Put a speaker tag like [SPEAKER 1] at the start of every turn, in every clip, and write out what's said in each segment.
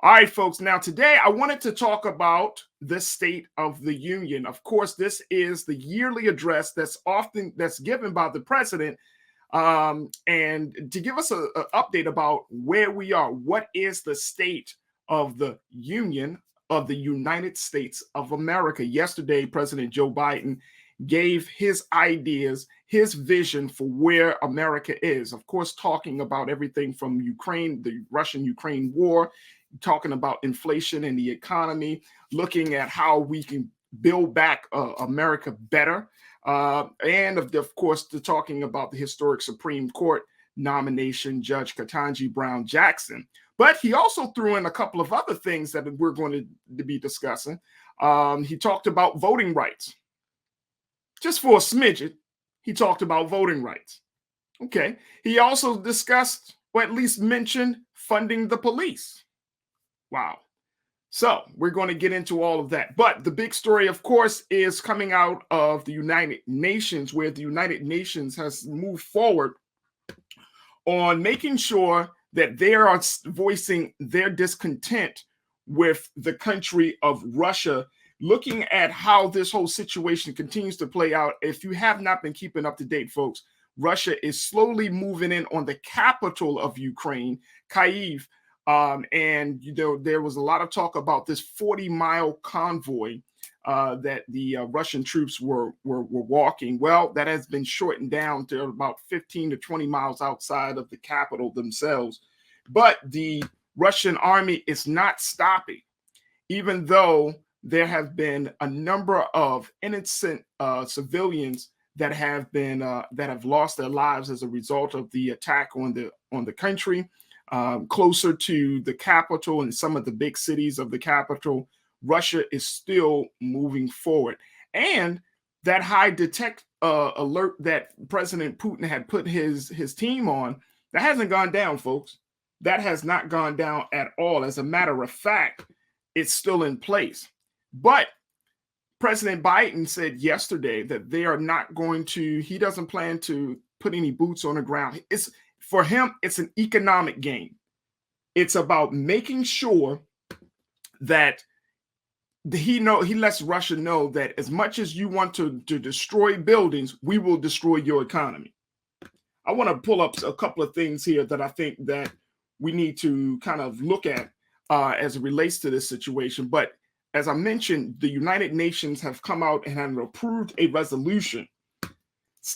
[SPEAKER 1] All right, folks. Now, today I wanted to talk about the State of the Union. Of course, this is the yearly address that's given by the president, and to give us an update about where we are. What is the state of the Union of the United States of America? Yesterday, President Joe Biden gave his ideas, his vision for where America is. Of course, talking about everything from Ukraine, the Russian-Ukraine war, talking about inflation and the economy, looking at how we can build back America better. And of course, talking about the historic Supreme Court nomination, Judge Ketanji Brown Jackson. But he also threw in a couple of other things that we're going to be discussing. He talked about voting rights. Just for a smidget, he talked about voting rights. Okay. He also discussed, or at least mentioned, funding the police. Wow. So we're going to get into all of that. But the big story, of course, is coming out of the United Nations, where the United Nations has moved forward on making sure that they are voicing their discontent with the country of Russia, looking at how this whole situation continues to play out. If you have not been keeping up to date, folks, Russia is slowly moving in on the capital of Ukraine, Kyiv. And there was a lot of talk about this 40-mile convoy that the Russian troops were walking. Well, that has been shortened down to about 15 to 20 miles outside of the capital themselves. But the Russian army is not stopping, even though there have been a number of innocent civilians that have lost their lives as a result of the attack on the country. Closer to the capital and some of the big cities of the capital, Russia is still moving forward. And that high detect alert that President Putin had put his team on, that hasn't gone down, folks. That has not gone down at all. As a matter of fact, it's still in place. But President Biden said yesterday that he doesn't plan to put any boots on the ground. For him, it's an economic game. It's about making sure that he lets Russia know that as much as you want to destroy buildings, we will destroy your economy. I want to pull up a couple of things here that I think that we need to kind of look at as it relates to this situation. But as I mentioned, the United Nations have come out and have approved a resolution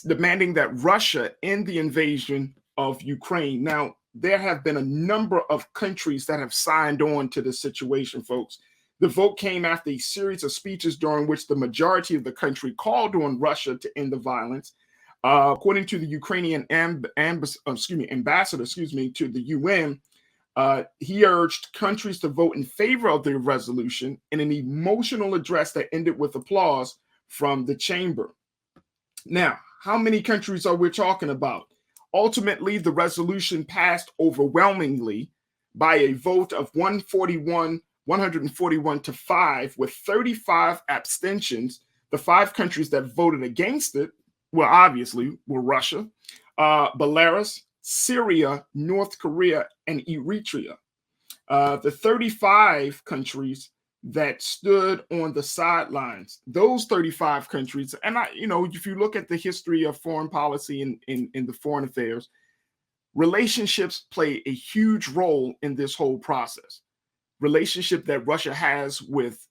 [SPEAKER 1] demanding that Russia end the invasion of Ukraine. Now, there have been a number of countries that have signed on to this situation, folks. The vote came after a series of speeches during which the majority of the country called on Russia to end the violence. According to the Ukrainian ambassador to the UN, he urged countries to vote in favor of the resolution in an emotional address that ended with applause from the chamber. Now, how many countries are we talking about? Ultimately, the resolution passed overwhelmingly by a vote of 141 to 5, with 35 abstentions. The 5 countries that voted against it were Russia, Belarus, Syria, North Korea, and Eritrea. The 35 countries that stood on the sidelines, those 35 countries, and if you look at the history of foreign policy in the foreign affairs, relationships play a huge role in this whole process. Relationship that Russia has with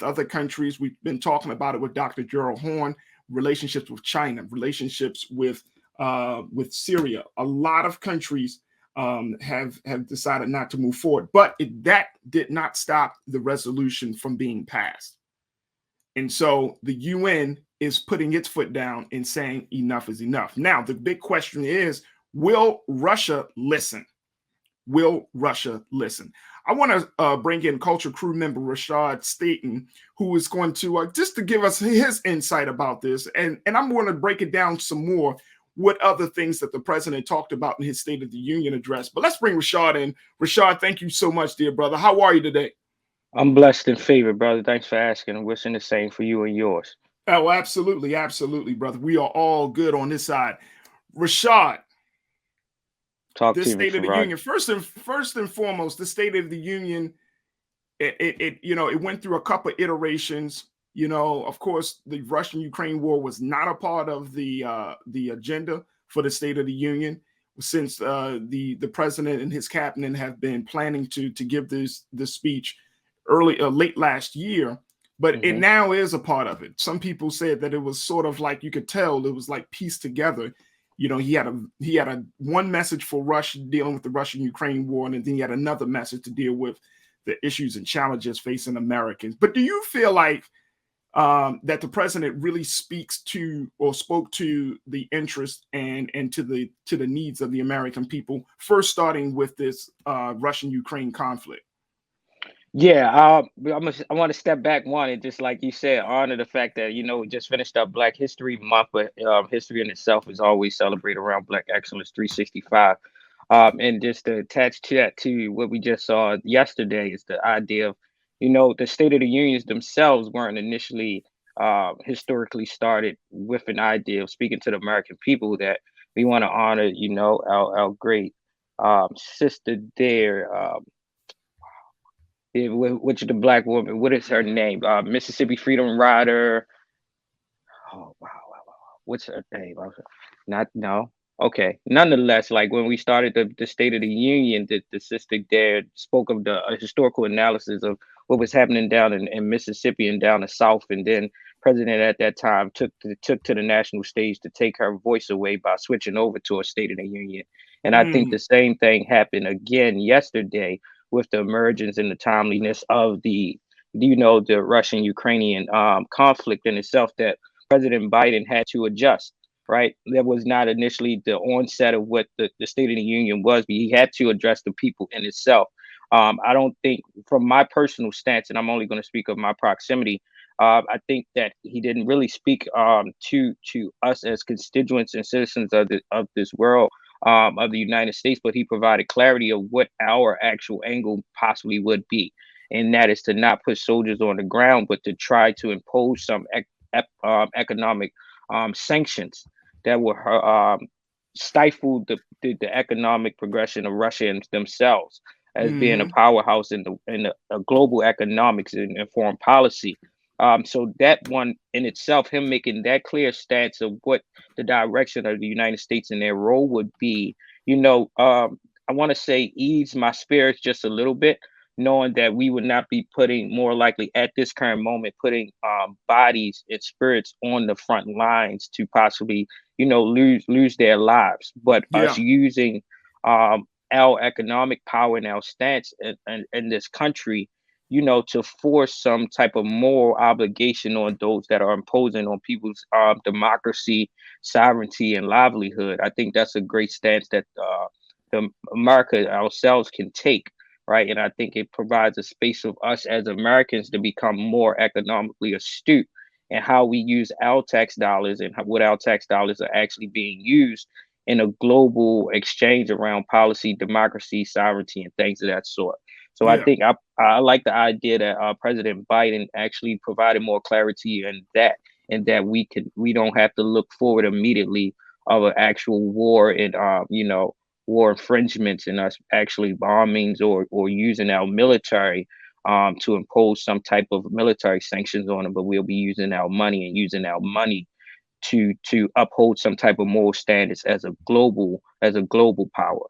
[SPEAKER 1] other countries. We've been talking about it with Dr. Gerald Horn. Relationships with China, relationships with Syria. A lot of countries have decided not to move forward, but that did not stop the resolution from being passed. And so the UN is putting its foot down and saying enough is enough. Now, the big question is, will Russia listen? Will Russia listen? I want to bring in Culture Crew member Rasheed Staten, who is going to just to give us his insight about this. And I'm going to break it down some more, what other things that the president talked about in his State of the Union address. But let's bring Rasheed in. Rasheed, thank you so much, dear brother. How are you today?
[SPEAKER 2] I'm blessed and favored, brother. Thanks for asking. I'm wishing the same for you and yours.
[SPEAKER 1] Oh, absolutely. Absolutely, brother. We are all good on this side. Rasheed,
[SPEAKER 2] Talk
[SPEAKER 1] this
[SPEAKER 2] to me,
[SPEAKER 1] State of the
[SPEAKER 2] Farajii.
[SPEAKER 1] Union. First and foremost, the State of the Union it went through a couple iterations. Of course, the Russian-Ukraine war was not a part of the agenda for the State of the Union, since the president and his cabinet have been planning to give this speech late last year. But it now is a part of it. Some people said that it was sort of like, you could tell it was like pieced together. He had a one message for Russia dealing with the Russian-Ukraine war, and then he had another message to deal with the issues and challenges facing Americans. But do you feel like that the president really speaks to or spoke to the interest and to the needs of the American people, first starting with this Russian-Ukraine conflict?
[SPEAKER 2] Yeah, I want to step back one and just like you said, honor the fact that we just finished up Black History Month, but history in itself is always celebrated around Black Excellence 365. And just to attach to that to what we just saw yesterday is the idea of, the State of the Unions themselves weren't initially historically started with an idea of speaking to the American people that we want to honor, our great sister there. Which is the Black woman? What is her name? Mississippi Freedom Rider. Oh wow. What's her name? Not no. Okay. Nonetheless, like when we started the State of the Union, the sister there spoke of the historical analysis of what was happening down in Mississippi and down the South, and then President at that time took to the national stage to take her voice away by switching over to a State of the Union. And I think the same thing happened again yesterday with the emergence and the timeliness of the Russian-Ukrainian conflict in itself, that President Biden had to adjust. Right, that was not initially the onset of what the State of the Union was, but he had to address the people in itself. I don't think, from my personal stance, and I'm only going to speak of my proximity, I think that he didn't really speak to us as constituents and citizens of this world, of the United States, but he provided clarity of what our actual angle possibly would be, and that is to not put soldiers on the ground, but to try to impose some economic sanctions that will stifle the economic progression of Russia themselves as being a powerhouse in the global economics and foreign policy. So that one in itself, him making that clear stance of what the direction of the United States and their role would be, I want to say ease my spirits just a little bit, knowing that we would not be putting, more likely at this current moment, putting bodies and spirits on the front lines to possibly, lose their lives, but us using our economic power and our stance in this country, to force some type of moral obligation on those that are imposing on people's democracy, sovereignty, and livelihood. I think that's a great stance that America ourselves can take. Right. And I think it provides a space of us as Americans to become more economically astute in how we use our tax dollars and what our tax dollars are actually being used in a global exchange around policy, democracy, sovereignty, and things of that sort. So I think I like the idea that President Biden actually provided more clarity in that, and that we don't have to look forward immediately of an actual war and war infringements and us actually bombings or using our military to impose some type of military sanctions on them, but we'll be using our money and using our money to uphold some type of moral standards as a global power.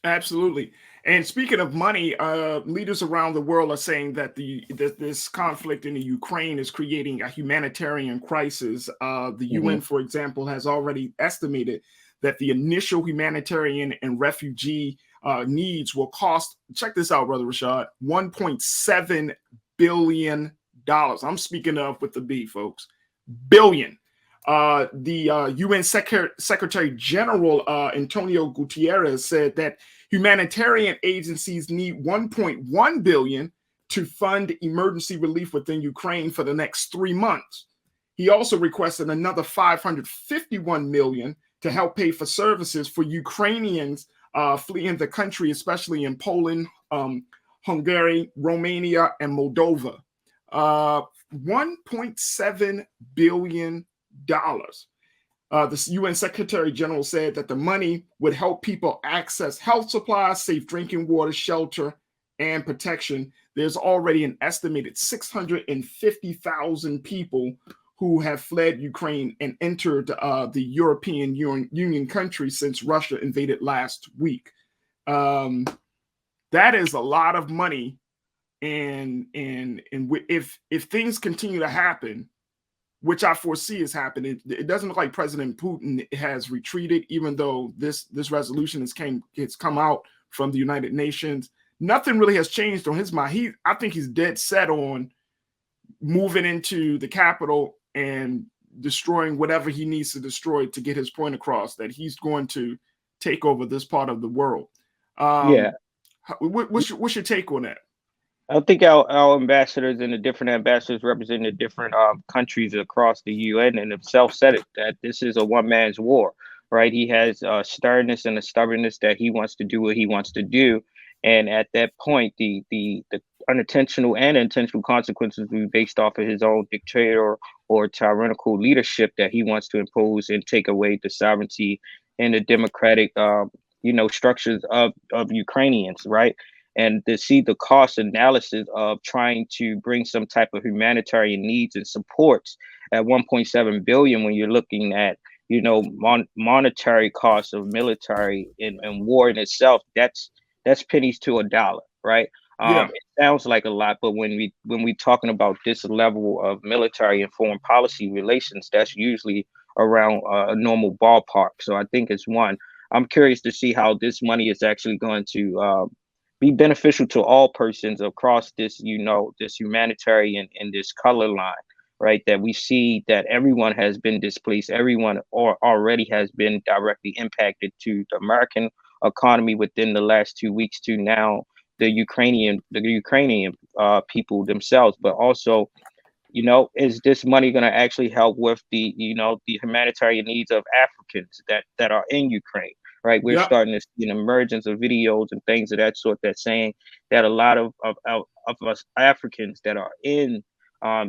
[SPEAKER 1] Absolutely. And speaking of money, leaders around the world are saying that this conflict in the Ukraine is creating a humanitarian crisis. The UN, for example, has already estimated that the initial humanitarian and refugee needs will cost, check this out, Brother Rasheed, $1.7 billion. I'm speaking of with the B, folks. Billion. The UN Secretary General Antonio Gutierrez said that humanitarian agencies need 1.1 billion to fund emergency relief within Ukraine for the next 3 months. He also requested another 551 million to help pay for services for Ukrainians fleeing the country, especially in Poland, Hungary, Romania, and Moldova. $1.7 billion. The UN Secretary General said that the money would help people access health supplies, safe drinking water, shelter, and protection, there's already an estimated 650,000 people who have fled Ukraine and entered the European Union countries since Russia invaded last week. That is a lot of money, and if things continue to happen, which I foresee is happening, it doesn't look like President Putin has retreated, even though this resolution has come out from the United Nations. Nothing really has changed on his mind. I think he's dead set on moving into the capital and destroying whatever he needs to destroy to get his point across, that he's going to take over this part of the world. What's your take on that?
[SPEAKER 2] I think our ambassadors and the different ambassadors representing the different countries across the UN and himself said it, that this is a one man's war, right? He has a sternness and a stubbornness that he wants to do what he wants to do. And at that point, the unintentional and intentional consequences will be based off of his own dictator or tyrannical leadership that he wants to impose and take away the sovereignty and the democratic, structures of Ukrainians, right? And to see the cost analysis of trying to bring some type of humanitarian needs and supports at 1.7 billion, when you're looking at, monetary costs of military and war in itself, that's pennies to a dollar, right? It sounds like a lot, but when we talking about this level of military and foreign policy relations, that's usually around a normal ballpark. So I think it's one. I'm curious to see how this money is actually going to be beneficial to all persons across this, this humanitarian and this color line, right? That we see that everyone has been displaced, everyone already has been directly impacted, to the American economy within the last 2 weeks, to now the Ukrainian people themselves, but also, is this money going to actually help with the humanitarian needs of Africans that are in Ukraine? Right, we're starting to see an emergence of videos and things of that sort that's saying that a lot of us Africans that are in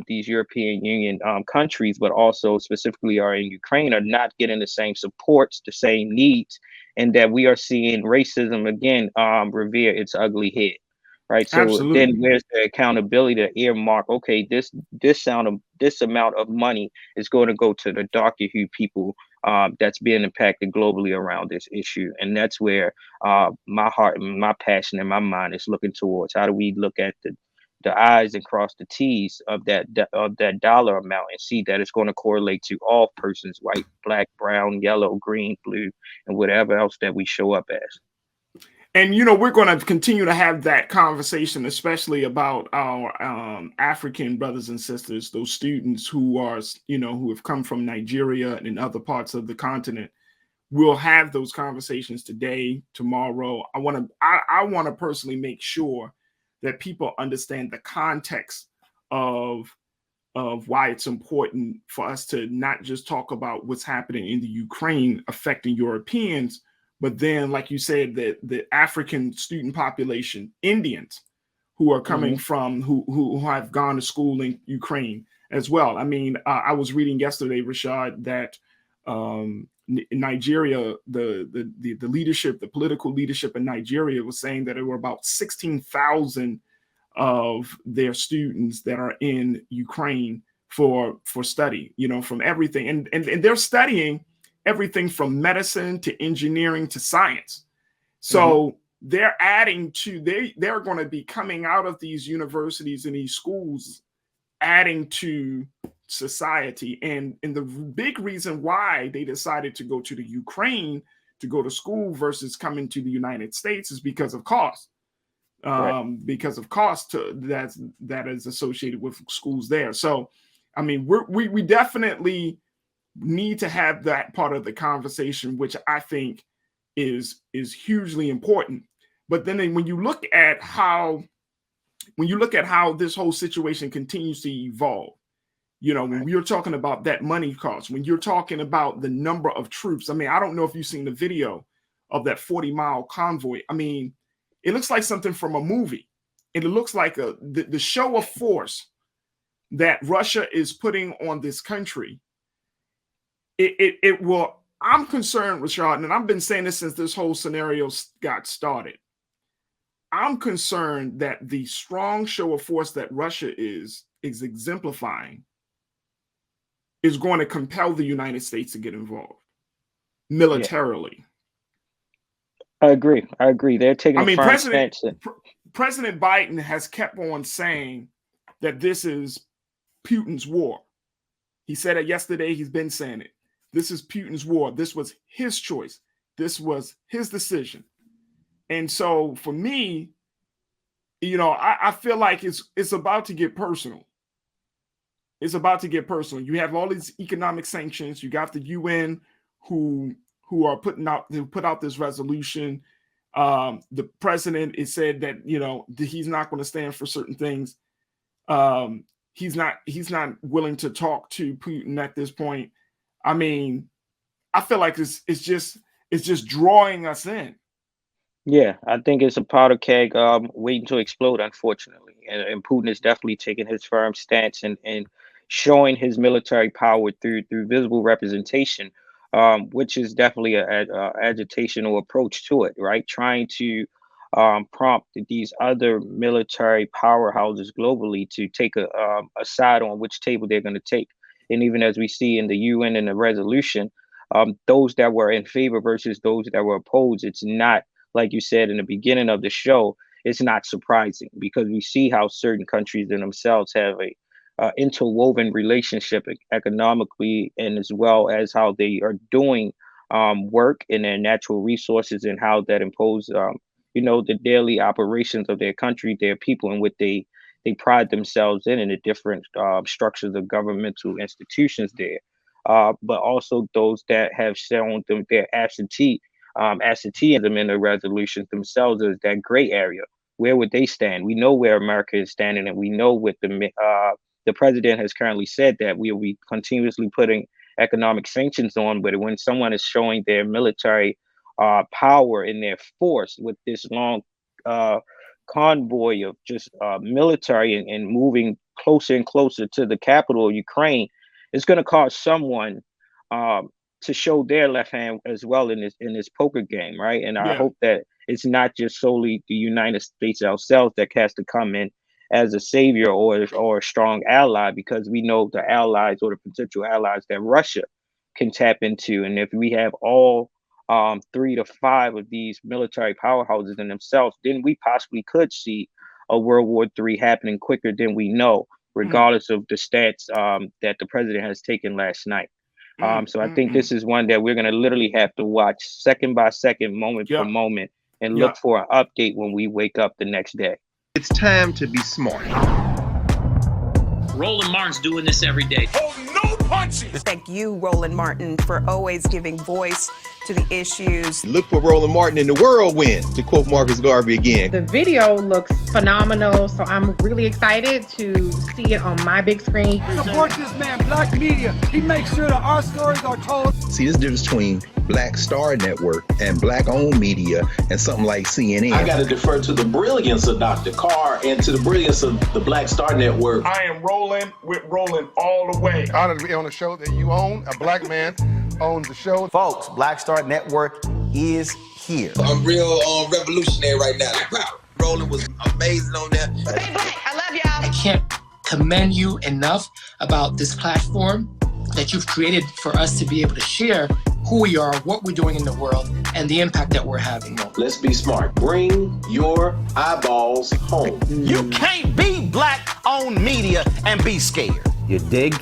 [SPEAKER 2] these European Union countries, but also specifically are in Ukraine, are not getting the same supports, the same needs, and that we are seeing racism again rear its ugly head. Right. So
[SPEAKER 1] Absolutely.
[SPEAKER 2] Then where's the accountability to earmark? Okay, this amount of money is going to go to the darker hue people that's being impacted globally around this issue. And that's where my heart and my passion and my mind is looking towards. How do we look at the I's and cross the T's of that dollar amount and see that it's going to correlate to all persons, white, black, brown, yellow, green, blue, and whatever else that we show up as.
[SPEAKER 1] And, we're going to continue to have that conversation, especially about our African brothers and sisters, those students who are, who have come from Nigeria and other parts of the continent. We'll have those conversations today, tomorrow. I want to personally make sure that people understand the context of why it's important for us to not just talk about what's happening in the Ukraine affecting Europeans, but then, like you said, the African student population, Indians who are coming from, who have gone to school in Ukraine as well. I mean, I was reading yesterday, Rasheed, that Nigeria, the leadership, the political leadership in Nigeria was saying that there were about 16,000 of their students that are in Ukraine for study, from everything. And they're studying everything from medicine to engineering to science. So they're adding to, they're going to be coming out of these universities and these schools, adding to society. And the big reason why they decided to go to the Ukraine to go to school versus coming to the United States is because of cost. Because of cost that is associated with schools there. So, I mean, we definitely need to have that part of the conversation, which I think is hugely important. But then when you look at how this whole situation continues to evolve, when you're talking about that money cost, when you're talking about the number of troops, I mean, I don't know if you've seen the video of that 40-mile convoy. I mean, it looks like something from a movie. It looks like the show of force that Russia is putting on this country. It will. I'm concerned, Rasheed, and I've been saying this since this whole scenario got started. I'm concerned that the strong show of force that Russia is exemplifying is going to compel the United States to get involved militarily.
[SPEAKER 2] I agree. They're taking
[SPEAKER 1] I mean,
[SPEAKER 2] firm stance.
[SPEAKER 1] President Biden has kept on saying that this is Putin's war. He said it yesterday. He's been saying it. This is Putin's war. This was his choice. This was his decision. And so for me, you know, I feel like it's about to get personal. It's about to get personal. You have all these economic sanctions. You got the UN who put out this resolution. The president has said that, you know, he's not going to stand for certain things. He's not willing to talk to Putin at this point. I mean, I feel like it's just drawing us in.
[SPEAKER 2] Yeah, I think it's a powder keg waiting to explode, unfortunately. And Putin is definitely taking his firm stance and showing his military power through visible representation, which is definitely a agitational approach to it, right? Trying to prompt these other military powerhouses globally to take a side on which table they're going to take. And even as we see in the UN and the resolution, those that were in favor versus those that were opposed, it's not, like you said in the beginning of the show, it's not surprising because we see how certain countries in themselves have a interwoven relationship economically, and as well as how they are doing work in their natural resources and how that impose, the daily operations of their country, their people, and what they pride themselves in the different structures of governmental institutions there. But also those that have shown them their absenteeism in the resolutions themselves is that gray area. Where would they stand? We know where America is standing, and we know what the president has currently said that we will be continuously putting economic sanctions on. But when someone is showing their military power in their force with this long convoy of just military and moving closer and closer to the capital of Ukraine, it's going to cause someone to show their left hand as well in this poker game, right? And I hope that it's not just solely the United States ourselves that has to come in as a savior or a strong ally, because we know the allies or the potential allies that Russia can tap into. And if we have all 3 to 5 of these military powerhouses in themselves, then we possibly could see a World War III happening quicker than we know, regardless of the stats that the president has taken last night. So I think this is one that we're going to literally have to watch second by second, moment for moment, and look for an update when we wake up the next day.
[SPEAKER 3] It's time to be smart.
[SPEAKER 4] Roland Martin's doing this every day.
[SPEAKER 5] Oh, no punches!
[SPEAKER 6] Thank you, Roland Martin, for always giving voice to the issues.
[SPEAKER 3] Look for Roland Martin in the whirlwind, to quote Marcus Garvey again.
[SPEAKER 7] The video looks phenomenal, so I'm really excited to see it on my big screen.
[SPEAKER 5] Support this man, Black Media. He makes sure that our stories are told.
[SPEAKER 3] See, this difference between Black Star Network and Black-owned media and something like CNN.
[SPEAKER 8] I got to defer to the brilliance of Dr. Carr and to the brilliance of the Black Star Network.
[SPEAKER 1] I am Roland with Roland all the way.
[SPEAKER 9] Honored to be on a show that you own. A black man owns the show.
[SPEAKER 10] Folks, Black Star Network is here.
[SPEAKER 11] I'm real revolutionary right now. Roland was amazing on that.
[SPEAKER 6] Stay black. I love y'all.
[SPEAKER 4] I can't commend you enough about this platform that you've created for us to be able to share who we are, what we're doing in the world, and the impact that we're having.
[SPEAKER 8] Let's be smart. Bring your eyeballs home.
[SPEAKER 10] You can't be Black-owned media and be scared. You dig?